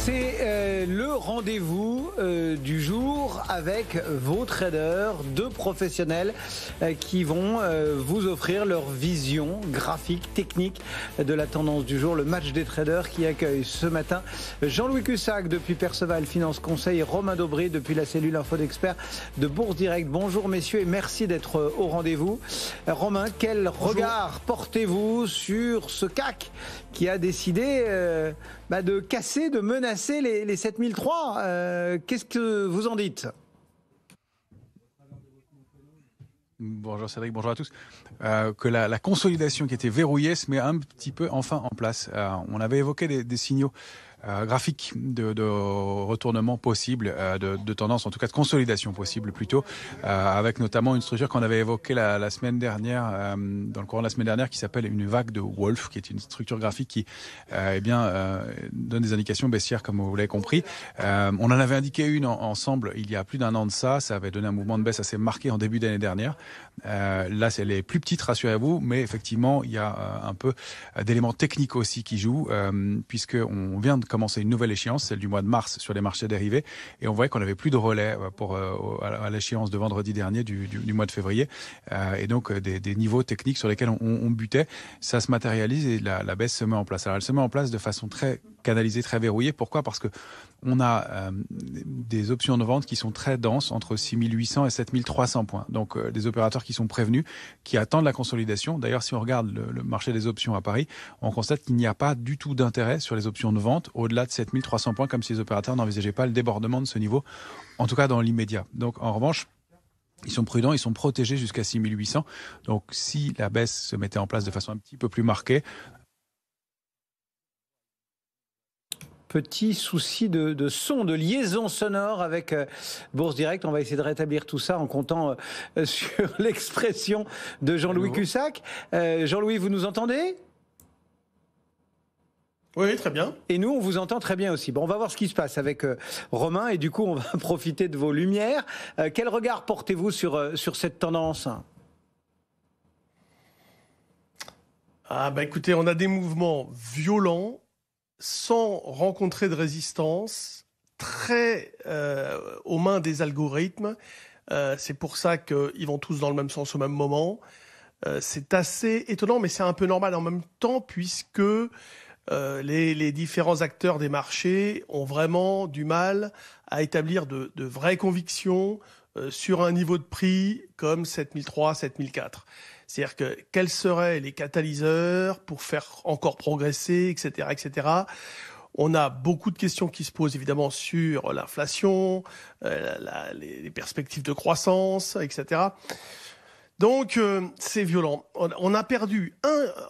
C'est le rendez-vous du jour avec vos traders, deux professionnels qui vont vous offrir leur vision graphique, technique de la tendance du jour. Le match des traders qui accueille ce matin Jean-Louis Cussac depuis Perceval Finance Conseil et Romain Dobré depuis la cellule Info d'Experts de Bourse Direct. Bonjour messieurs et merci d'être au rendez-vous. Romain, quel regard portez-vous sur ce CAC qui a décidé de casser, de menacer les 7003. Qu'est-ce que vous en dites ? Bonjour Cédric, bonjour à tous. Que la consolidation qui était verrouillée se met un petit peu enfin en place. On avait évoqué des signaux graphiques de retournement possible, de tendance, en tout cas de consolidation possible plutôt, avec notamment une structure qu'on avait évoquée la semaine dernière, dans le courant de la semaine dernière, qui s'appelle une vague de Wolf, qui est une structure graphique qui donne des indications baissières, comme vous l'avez compris. On en avait indiqué une ensemble il y a plus d'un an de ça avait donné un mouvement de baisse assez marqué en début d'année dernière. Là, elle est plus petite, rassurez-vous, mais effectivement, il y a un peu d'éléments techniques aussi qui jouent, puisqu'on vient de commencer une nouvelle échéance, celle du mois de mars sur les marchés dérivés, et on voyait qu'on n'avait plus de relais à l'échéance de vendredi dernier du mois de février, et donc des niveaux techniques sur lesquels on butait. Ça se matérialise et la baisse se met en place. Alors elle se met en place de façon très canalisée, très verrouillée. Pourquoi ? Parce que on a des options de vente qui sont très denses, entre 6800 et 7300 points. Donc des opérateurs qui sont prévenus, qui attendent la consolidation. D'ailleurs, si on regarde le marché des options à Paris, on constate qu'il n'y a pas du tout d'intérêt sur les options de vente au-delà de 7300 points, comme si les opérateurs n'envisageaient pas le débordement de ce niveau, en tout cas dans l'immédiat. Donc en revanche, ils sont prudents, ils sont protégés jusqu'à 6800. Donc si la baisse se mettait en place de façon un petit peu plus marquée, petit souci de son, de liaison sonore avec Bourse Direct. On va essayer de rétablir tout ça en comptant sur l'expression de Jean-Louis Cussac. Jean-Louis, vous nous entendez ? Oui, très bien. Et nous, on vous entend très bien aussi. Bon, on va voir ce qui se passe avec Romain et du coup, on va profiter de vos lumières. Quel regard portez-vous sur cette tendance ? Écoutez, on a des mouvements violents, sans rencontrer de résistance, très aux mains des algorithmes. C'est pour ça qu'ils vont tous dans le même sens au même moment. C'est assez étonnant, mais c'est un peu normal en même temps, puisque les différents acteurs des marchés ont vraiment du mal à établir de vraies convictions sur un niveau de prix comme 7003, 7004. C'est-à-dire que quels seraient les catalyseurs pour faire encore progresser, etc., etc. On a beaucoup de questions qui se posent évidemment sur l'inflation, les perspectives de croissance, etc. Donc c'est violent. On a perdu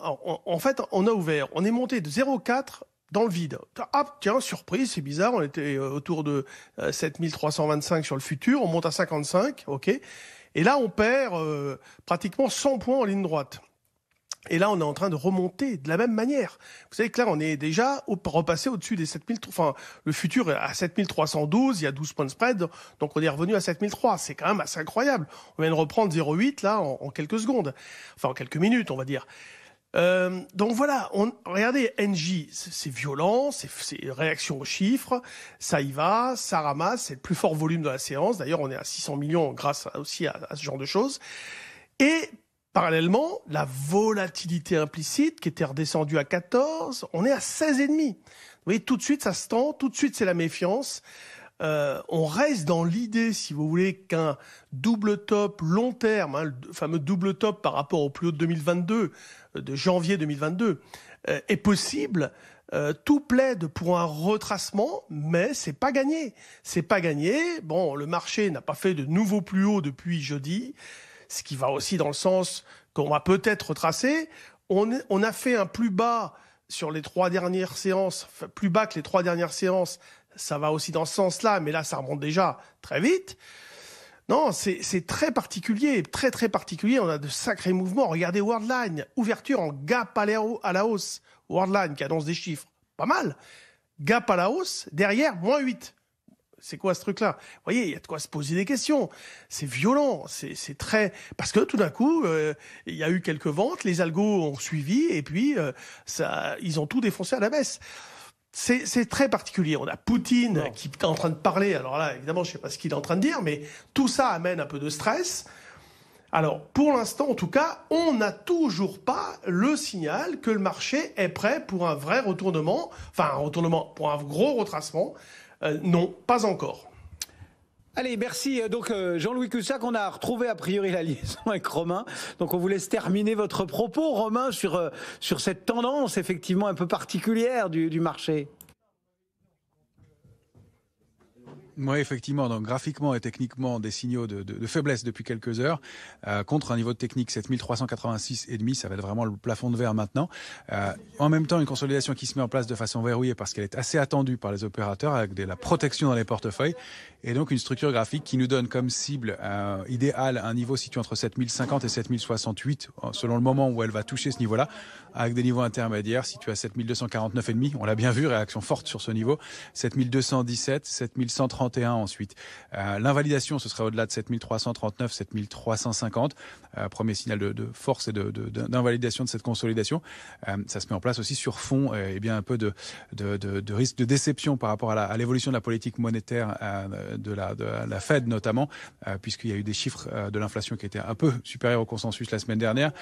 en fait, on a ouvert, on est monté de 0,4 dans le vide. Ah tiens, surprise, c'est bizarre, on était autour de 7325 sur le futur, on monte à 55, ok. Et là, on perd pratiquement 100 points en ligne droite. Et là, on est en train de remonter de la même manière. Vous savez que là, on est déjà repassé au-dessus des 7000. Enfin, le futur est à 7312, il y a 12 points de spread, donc on est revenu à 7003. C'est quand même assez incroyable. On vient de reprendre 0,8 là en quelques secondes. Enfin, en quelques minutes, on va dire. Donc voilà, regardez, NJ, c'est violent, c'est réaction aux chiffres, ça y va, ça ramasse, c'est le plus fort volume de la séance. D'ailleurs, on est à 600 millions grâce aussi à ce genre de choses. Et parallèlement, la volatilité implicite qui était redescendue à 14, on est à 16,5. Vous voyez, tout de suite, ça se tend, tout de suite, c'est la méfiance. On reste dans l'idée, si vous voulez, qu'un double top long terme, le fameux double top par rapport au plus haut de 2022, de janvier 2022, est possible. Tout plaide pour un retracement, mais c'est pas gagné. C'est pas gagné. Bon, le marché n'a pas fait de nouveau plus haut depuis jeudi, ce qui va aussi dans le sens qu'on va peut-être retracer. On a fait un plus bas sur les 3 dernières séances, plus bas que les 3 dernières séances. Ça va aussi dans ce sens-là, mais là, ça remonte déjà très vite. Non, c'est très particulier, très très particulier. On a de sacrés mouvements. Regardez Worldline, ouverture en gap à la hausse. Worldline qui annonce des chiffres pas mal. Gap à la hausse, derrière, moins 8. C'est quoi ce truc-là ? Vous voyez, il y a de quoi se poser des questions. C'est violent, c'est très... Parce que tout d'un coup, il y a eu quelques ventes, les algos ont suivi, et puis ils ont tout défoncé à la baisse. c'est très particulier. On a Poutine qui est en train de parler. Alors là, évidemment, je ne sais pas ce qu'il est en train de dire, mais tout ça amène un peu de stress. Alors, pour l'instant, en tout cas, on n'a toujours pas le signal que le marché est prêt pour un vrai retournement, enfin un retournement pour un gros retracement. Non, pas encore. Allez, merci. Donc Jean-Louis Cussac, on a retrouvé a priori la liaison avec Romain. Donc on vous laisse terminer votre propos, Romain, sur cette tendance effectivement un peu particulière du marché. Oui, effectivement. Donc, graphiquement et techniquement, des signaux de faiblesse depuis quelques heures, contre un niveau de technique 7386,5. Ça va être vraiment le plafond de verre maintenant. En même temps, une consolidation qui se met en place de façon verrouillée parce qu'elle est assez attendue par les opérateurs avec de la protection dans les portefeuilles. Et donc, une structure graphique qui nous donne comme cible idéale un niveau situé entre 7050 et 7068, selon le moment où elle va toucher ce niveau-là, avec des niveaux intermédiaires situés à 7249,5. On l'a bien vu, réaction forte sur ce niveau. 7217, 7131 ensuite. L'invalidation, ce serait au-delà de 7339, 7350. Premier signal de force et d'invalidation de cette consolidation. Ça se met en place aussi sur fond et bien un peu de risque de déception par rapport à l'évolution de la politique monétaire de la Fed notamment, puisqu'il y a eu des chiffres de l'inflation qui étaient un peu supérieurs au consensus la semaine dernière,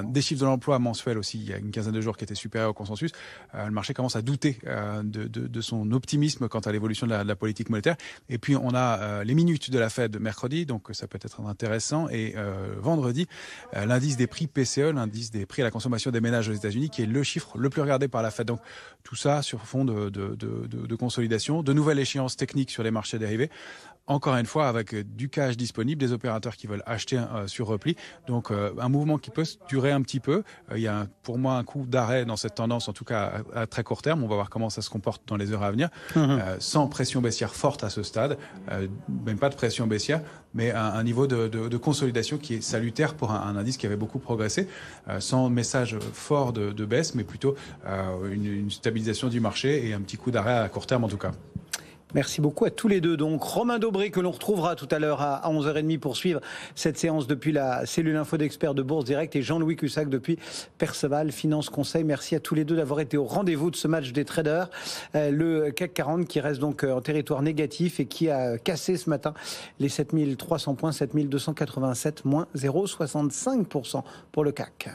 des chiffres de l'emploi mensuels aussi il y a une quinzaine de jours qui étaient supérieurs au consensus. Le marché commence à douter de son optimisme quant à l'évolution de la politique monétaire. Et puis on a les minutes de la Fed mercredi, donc ça peut être intéressant, et vendredi, l'indice des prix PCE, l'indice des prix à la consommation des ménages aux États-Unis, qui est le chiffre le plus regardé par la Fed. Donc tout ça sur fond de consolidation, de nouvelles échéances techniques sur les marchés dérivés. Encore une fois, avec du cash disponible, des opérateurs qui veulent acheter sur repli. Donc, un mouvement qui peut durer un petit peu. Il y a pour moi un coup d'arrêt dans cette tendance, en tout cas à très court terme. On va voir comment ça se comporte dans les heures à venir. Sans pression baissière forte à ce stade, même pas de pression baissière, mais un niveau de consolidation qui est salutaire pour un indice qui avait beaucoup progressé, sans message fort de baisse, mais plutôt une stabilisation du marché et un petit coup d'arrêt à court terme en tout cas. Merci beaucoup à tous les deux. Donc Romain Dobré, que l'on retrouvera tout à l'heure à 11h30 pour suivre cette séance depuis la cellule info d'experts de Bourse Direct, et Jean-Louis Cussac depuis Perceval Finance Conseil. Merci à tous les deux d'avoir été au rendez-vous de ce match des traders. Le CAC 40 qui reste donc en territoire négatif et qui a cassé ce matin les 7300 points, 7287, moins 0,65% pour le CAC.